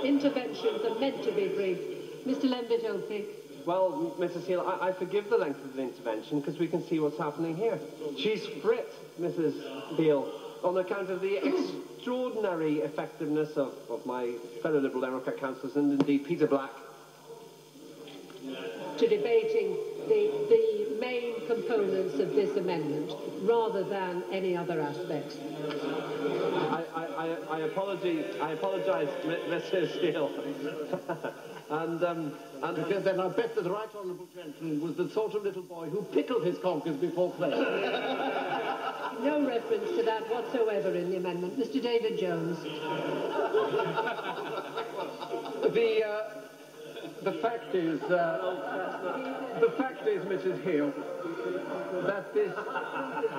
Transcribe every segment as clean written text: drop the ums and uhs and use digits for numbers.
interventions are meant to be brief. Mr. Lembit-Opik. Well, Mrs. Hill, I forgive the length of the intervention because we can see what's happening here. She's frit, Mrs. Hill, on account of the extraordinary effectiveness of my fellow Liberal Democrat councillors and indeed Peter Black. To debating the main components of this amendment rather than any other aspects. I apologise, Mrs. Hill. Because then I bet that the right honourable gentleman was the sort of little boy who pickled his conkers before playing. No reference to that whatsoever in the amendment. Mr. David Jones. The fact is, Mrs. Hill, that this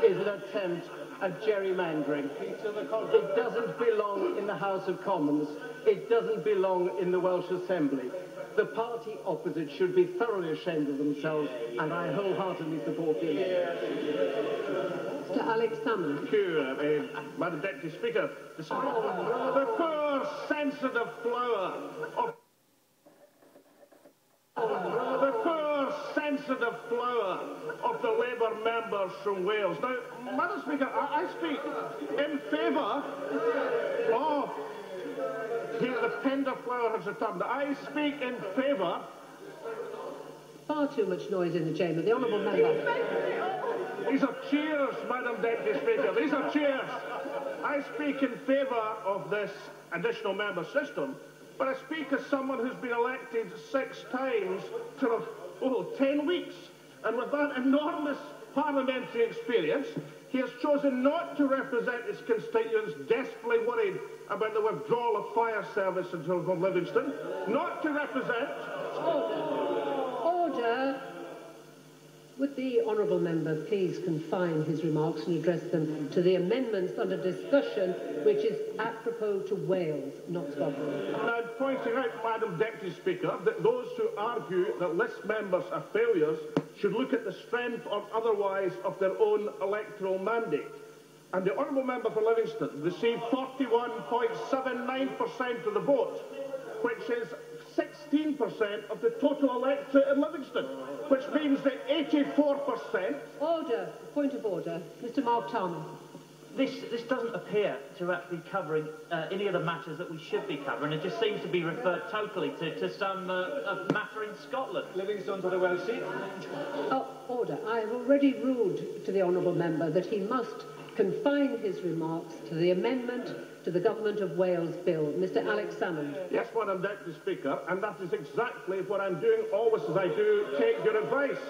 is an attempt at gerrymandering. It doesn't belong in the House of Commons. It doesn't belong in the Welsh Assembly. The party opposite should be thoroughly ashamed of themselves, and I wholeheartedly support the amendment. Mr. Alex Salmond. Thank you, Madam Deputy Speaker. The poor, sensitive flower of... The poor, sensitive flower of the Labour members from Wales. Now, Madam Speaker, I speak in favour of... Here, the tender flower has returned. I speak in favour... Far too much noise in the chamber. The honourable member. These are cheers, Madam Deputy Speaker. These are cheers. I speak in favour of this additional member system, but I speak as someone who's been elected 6 times to 10 weeks. And with that enormous parliamentary experience, he has chosen not to represent his constituents desperately worried about the withdrawal of fire service from Livingston, not to represent... Order. Would the honourable member please confine his remarks and address them to the amendments under discussion, which is apropos to Wales, not Scotland? And I'm pointing out, Madam Deputy Speaker, that those who argue that list members are failures should look at the strength or otherwise of their own electoral mandate. And the honourable member for Livingston received 41.79% of the vote, which is 16% of the total electorate in Livingston, which means that 84%... Order. Point of order. Mr. Mark Tarman. This doesn't appear to actually be covering any of the matters that we should be covering. It just seems to be referred totally to some matter in Scotland. Livingston to the Welsh seat. Oh, order. I have already ruled to the honourable member that he must confine his remarks to the amendment to the Government of Wales Bill. Mr. Alex Salmond. Yes, Madam Deputy Speaker, and that is exactly what I'm doing always as I do take your advice.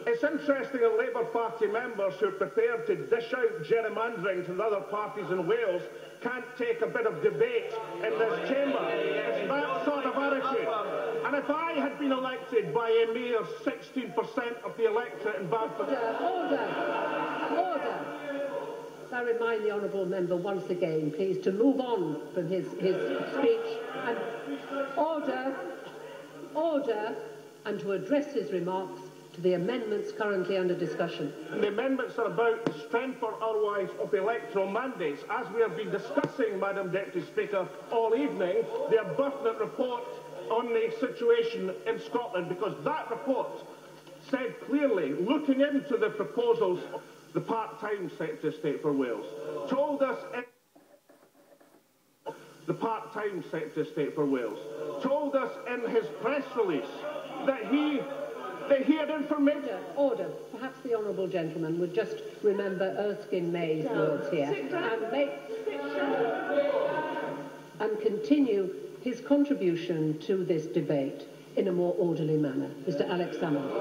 It's interesting that Labour Party members who are prepared to dish out gerrymandering to other parties in Wales can't take a bit of debate in this chamber. It's that sort of attitude. And if I had been elected by a mere 16% of the electorate in Bradford... Order. I remind the honourable member once again, please, to move on from his speech and order, and to address his remarks to the amendments currently under discussion. The amendments are about the strength or otherwise of the electoral mandates. As we have been discussing, Madam Deputy Speaker, all evening, the Arbuthnot report on the situation in Scotland, because that report said clearly, looking into the proposals, the part-time Secretary of State for Wales told us in his press release that he had information. Order. Perhaps the honourable gentleman would just remember Erskine May's words here and continue his contribution to this debate in a more orderly manner. Mr. Alex Salmond.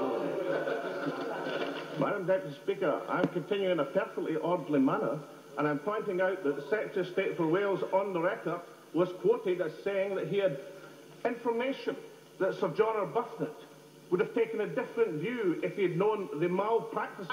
Madam Deputy Speaker, I'm continuing in a perfectly orderly manner, and I'm pointing out that the Secretary of State for Wales on the record was quoted as saying that he had information that Sir John Arbuthnot would have taken a different view if he had known the malpractices.